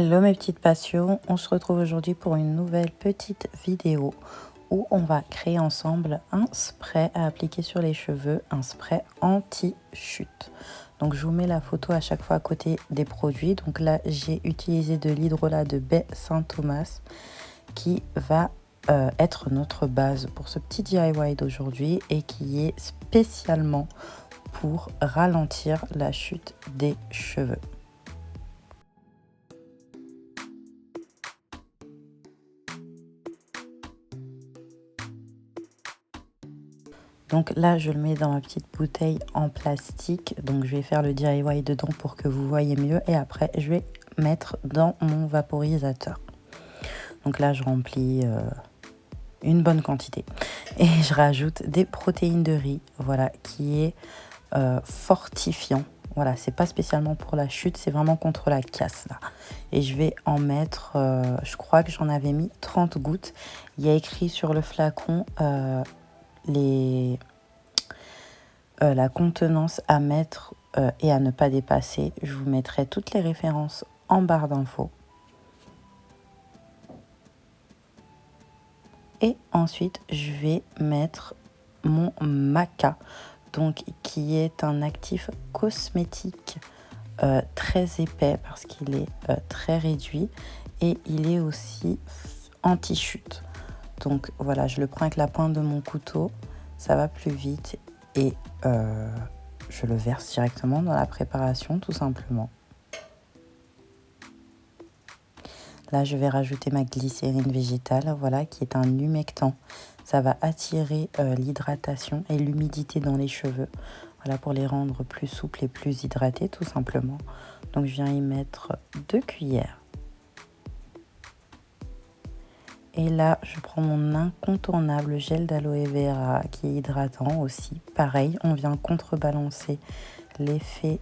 Hello mes petites passions, on se retrouve aujourd'hui pour une nouvelle petite vidéo où on va créer ensemble un spray à appliquer sur les cheveux, un spray anti-chute. Donc je vous mets la photo à chaque fois à côté des produits. Donc là j'ai utilisé de l'hydrolat de baie Saint-Thomas qui va être notre base pour ce petit DIY d'aujourd'hui et qui est spécialement pour ralentir la chute des cheveux. Donc là, je le mets dans ma petite bouteille en plastique. Donc je vais faire le DIY dedans pour que vous voyez mieux. Et après, je vais mettre dans mon vaporisateur. Donc là, je remplis une bonne quantité. Et je rajoute des protéines de riz, voilà, qui est fortifiant. Voilà, c'est pas spécialement pour la chute, c'est vraiment contre la casse là. Et je vais en mettre, je crois que j'en avais mis 30 gouttes. Il y a écrit sur le flacon la contenance à mettre et à ne pas dépasser. Je vous mettrai toutes les références en barre d'infos. Et ensuite, je vais mettre mon maca, donc qui est un actif cosmétique très épais parce qu'il est très réduit et il est aussi anti-chute. Donc voilà, je le prends avec la pointe de mon couteau, ça va plus vite et je le verse directement dans la préparation tout simplement. Là, je vais rajouter ma glycérine végétale, voilà, qui est un humectant. Ça va attirer l'hydratation et l'humidité dans les cheveux, voilà, pour les rendre plus souples et plus hydratés tout simplement. Donc je viens y mettre 2 cuillères. Et là, je prends mon incontournable gel d'aloe vera qui est hydratant aussi. Pareil, on vient contrebalancer l'effet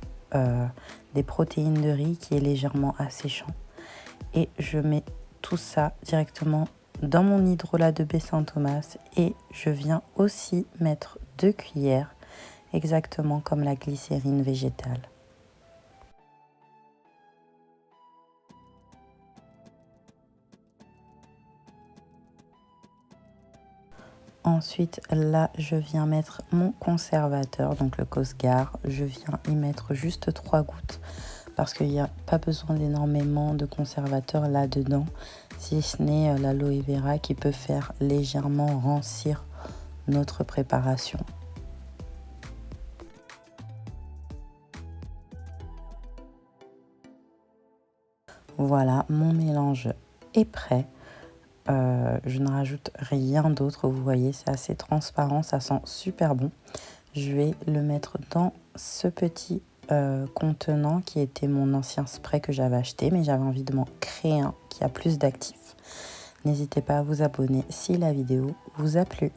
des protéines de riz qui est légèrement asséchant. Et je mets tout ça directement dans mon hydrolat de baie Saint-Thomas. Et je viens aussi mettre 2 cuillères, exactement comme la glycérine végétale. Ensuite, là, je viens mettre mon conservateur, donc le Cosgar. Je viens y mettre juste 3 gouttes parce qu'il n'y a pas besoin d'énormément de conservateur là-dedans, si ce n'est l'aloe vera qui peut faire légèrement rancir notre préparation. Voilà, mon mélange est prêt. Je ne rajoute rien d'autre, vous voyez, c'est assez transparent, ça sent super bon. Je vais le mettre dans ce petit contenant qui était mon ancien spray que j'avais acheté, mais j'avais envie de m'en créer un qui a plus d'actifs. N'hésitez pas à vous abonner si la vidéo vous a plu.